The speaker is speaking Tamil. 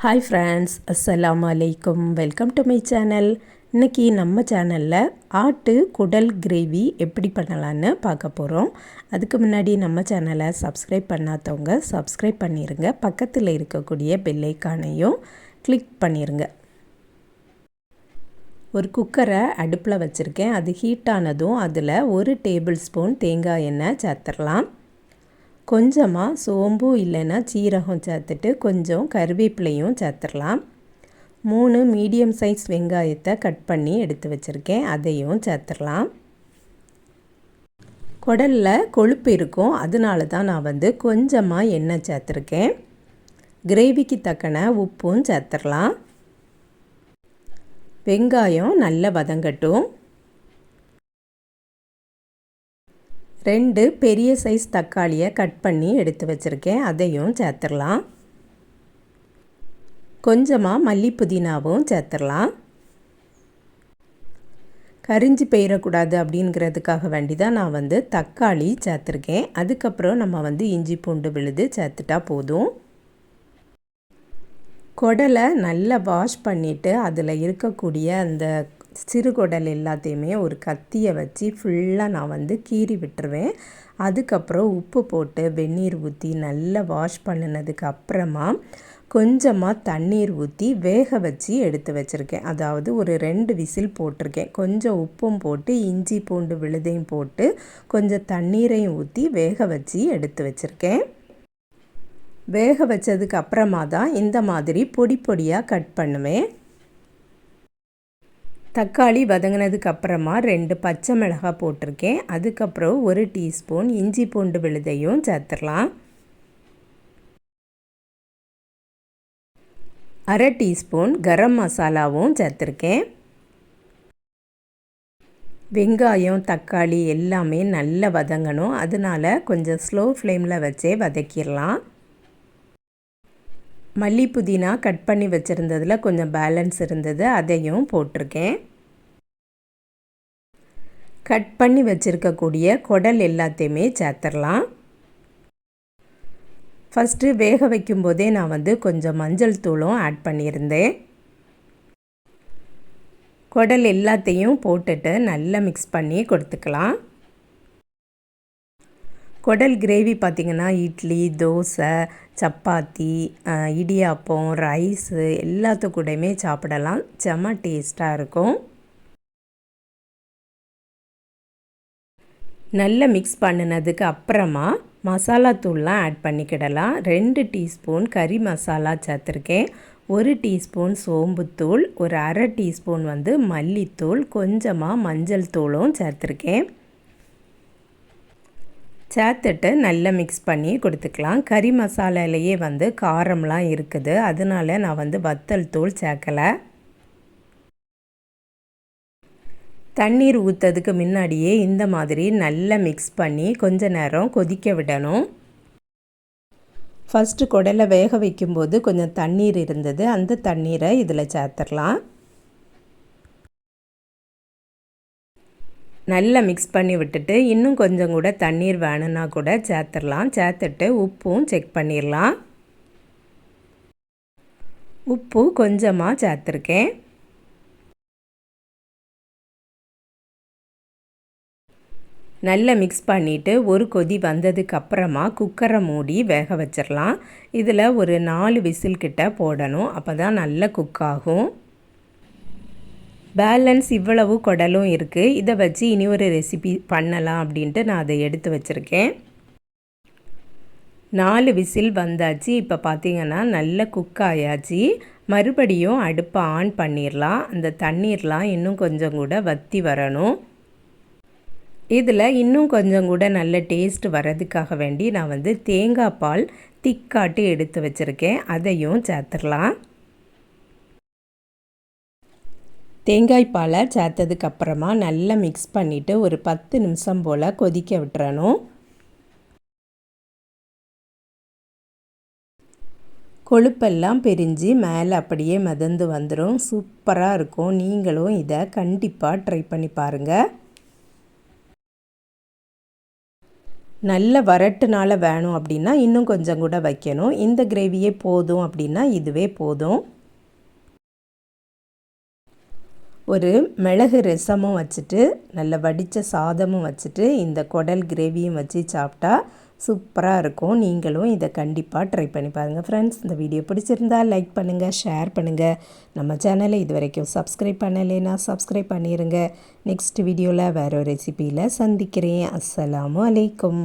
ஹாய் ஃப்ரெண்ட்ஸ், அஸ்ஸலாமு அலைக்கும். Welcome to my channel. இன்றைக்கி நம்ம சேனலில் ஆட்டு குடல் கிரேவி எப்படி பண்ணலான்னு பார்க்க போகிறோம். அதுக்கு முன்னாடி நம்ம சேனலை சப்ஸ்கிரைப் பண்ணாதவங்க சப்ஸ்கிரைப் பண்ணிடுங்க. பக்கத்தில் இருக்கக்கூடிய பெல் ஐக்கானையும் கிளிக் பண்ணிடுங்க. ஒரு குக்கரை அடுப்பில் வச்சுருக்கேன். அது ஹீட் ஆனதும் அதில் 1 டேபிள் ஸ்பூன் தேங்காய் எண்ணெய் சேர்த்துடலாம். கொஞ்சமாக சோம்பு இல்லைன்னா சீரகம் சேர்த்துட்டு கொஞ்சம் கருவேப்பிலையும் சேர்த்துடலாம். 3 மீடியம் சைஸ் வெங்காயத்தை கட் பண்ணி எடுத்து வச்சுருக்கேன், அதையும் சேர்த்துடலாம். குடலில் கொழுப்பு இருக்கும், அதனால தான் நான் கொஞ்சமாக எண்ணெய் சேர்த்துருக்கேன். கிரேவிக்கு தக்கன உப்பும் சேர்த்துடலாம். வெங்காயம் நல்லா வதங்கட்டும். 2 பெரிய சைஸ் தக்காளியை கட் பண்ணி எடுத்து வச்சுருக்கேன், அதையும் சேர்த்துடலாம். கொஞ்சமாக மல்லி புதினாவும் சேர்த்துடலாம். கரிஞ்சி போயிடக்கூடாது அப்படிங்கிறதுக்காக வேண்டி தான் நான் தக்காளி சேர்த்துருக்கேன். அதுக்கப்புறம் நம்ம இஞ்சி பூண்டு விழுது சேர்த்துட்டா போதும். குடலை நல்லா வாஷ் பண்ணிவிட்டு அதில் இருக்கக்கூடிய அந்த சிறுகுடல் எல்லாத்தையுமே ஒரு கத்தியை வச்சு ஃபுல்லாக நான் கீறி விட்டுருவேன். அதுக்கப்புறம் உப்பு போட்டு வெந்நீர் ஊற்றி நல்லா வாஷ் பண்ணினதுக்கு அப்புறமா கொஞ்சமாக தண்ணீர் ஊற்றி வேக வச்சு எடுத்து வச்சுருக்கேன். அதாவது ஒரு 2 விசில் போட்டிருக்கேன். கொஞ்சம் உப்பும் போட்டு இஞ்சி பூண்டு விழுதையும் போட்டு கொஞ்சம் தண்ணீரையும் ஊற்றி வேக வச்சு எடுத்து வச்சுருக்கேன். வேக வச்சதுக்கு அப்புறமா தான் இந்த மாதிரி பொடி பொடியாக கட் பண்ணுவேன். தக்காளி வதங்கினதுக்கு அப்புறமா 2 பச்சை மிளகாய் போட்டிருக்கேன். அதுக்கப்புறம் 1 டீஸ்பூன் இஞ்சி பூண்டு விழுதையும் சேர்த்துடலாம். 1/2 டீஸ்பூன் கரம் மசாலாவும் சேர்த்துருக்கேன். வெங்காயம் தக்காளி எல்லாமே நல்லா வதங்கணும், அதனால் கொஞ்சம் ஸ்லோ ஃப்ளேமில் வச்சே வதக்கிடலாம். மல்லி புதினா கட் பண்ணி வச்சுருந்ததில் கொஞ்சம் பேலன்ஸ் இருந்தது, அதையும் போட்டிருக்கேன். கட் பண்ணி வச்சுருக்கக்கூடிய குடல் எல்லாத்தையுமே சேர்த்துடலாம். ஃபஸ்ட்டு வேக வைக்கும்போதே நான் கொஞ்சம் மஞ்சள் தூளும் ஆட் பண்ணியிருந்தேன். குடல் எல்லாத்தையும் போட்டுட்டு நல்லா மிக்ஸ் பண்ணி கொடுத்துக்கலாம். குடல் கிரேவி பார்த்திங்கன்னா இட்லி, தோசை, சப்பாத்தி, இடியாப்பம், ரைஸு எல்லாத்து கூடயுமே சாப்பிடலாம். செம்ம டேஸ்ட்டாக இருக்கும். நல்லா மிக்ஸ் பண்ணினதுக்கு அப்புறமா மசாலா தூள்லாம் ஆட் பண்ணிக்கிடலாம். 2 டீஸ்பூன் கறி மசாலா சேர்த்துருக்கேன். 1 டீஸ்பூன் சோம்புத்தூள், ஒரு 1/2 டீஸ்பூன் மல்லித்தூள், கொஞ்சமாக மஞ்சள் தூளும் சேர்த்துருக்கேன். சேர்த்துட்டு நல்லா மிக்ஸ் பண்ணி கொடுத்துக்கலாம். கறி மசாலாலேயே காரம்லாம் இருக்குது, அதனால நான் வத்தல் தூள் சேர்க்கலை. தண்ணீர் ஊற்றதுக்கு முன்னாடியே இந்த மாதிரி நல்லா மிக்ஸ் பண்ணி கொஞ்ச நேரம் கொதிக்க விடணும். ஃபஸ்ட்டு குடலை வேக வைக்கும்போது கொஞ்சம் தண்ணீர் இருந்தது, அந்த தண்ணீரை இதில் சேர்த்துடலாம். நல்லா மிக்ஸ் பண்ணி விட்டுட்டு இன்னும் கொஞ்சம் கூட தண்ணீர் வேணும்னா கூட சேர்த்துடலாம். சேர்த்துட்டு உப்பும் செக் பண்ணிடலாம். உப்பு கொஞ்சமாக சேர்த்துருக்கேன். நல்லா மிக்ஸ் பண்ணிவிட்டு ஒரு கொதி வந்ததுக்கு அப்புறமா குக்கரை மூடி வேக வச்சிடலாம். இதில் ஒரு 4 விசில் கிட்ட போடணும், அப்போ தான் நல்லா குக் ஆகும். பேலன்ஸ் இவ்வளவு குடலும் இருக்குது, இதை வச்சு இனி ஒரு ரெசிபி பண்ணலாம் அப்படின்ட்டு நான் அதை எடுத்து வச்சுருக்கேன். 4 விசில் வந்தாச்சு. இப்போ பார்த்திங்கன்னா நல்ல குக் ஆயாச்சு. மறுபடியும் அடுப்பை ஆன் பண்ணிடலாம். அந்த தண்ணீர்லாம் இன்னும் கொஞ்சம் கூட வற்றி வரணும். இதில் இன்னும் கொஞ்சம் கூட நல்ல டேஸ்ட் வரதுக்காக வேண்டி நான் தேங்காய் பால் திக்காட்டு எடுத்து வச்சுருக்கேன், அதையும் சேர்த்துடலாம். தேங்காய் பாலை சேர்த்ததுக்கப்புறமா நல்லா மிக்ஸ் பண்ணிவிட்டு ஒரு 10 நிமிஷம் போல் கொதிக்க விட்டுறணும். கொழுப்பெல்லாம் பிரிஞ்சு மேலே அப்படியே மிதந்து வந்துடும். சூப்பராக இருக்கும். நீங்களும் இதை கண்டிப்பாக ட்ரை பண்ணி பாருங்கள். நல்ல வரட்டுனால வேணும் அப்படின்னா இன்னும் கொஞ்சம் கூட வைக்கணும். இந்த கிரேவியே போதும் அப்படின்னா இதுவே போதும். ஒரு மிளகு ரசமும் வச்சுட்டு நல்ல வடித்த சாதமும் வச்சுட்டு இந்த குடல் கிரேவியும் வச்சு சாப்பிட்டா சூப்பராக இருக்கும். நீங்களும் இதை கண்டிப்பாக ட்ரை பண்ணி பாருங்கள் ஃப்ரெண்ட்ஸ். இந்த வீடியோ பிடிச்சிருந்தா லைக் பண்ணுங்கள், ஷேர் பண்ணுங்கள். நம்ம சேனலை இது வரைக்கும் சப்ஸ்கிரைப் பண்ணலைன்னா சப்ஸ்கிரைப் பண்ணிடுங்க. நெக்ஸ்ட் வீடியோவில் வேறு ஒரு ரெசிபியில் சந்திக்கிறேன். அஸ்ஸலாமு அலைக்கும்.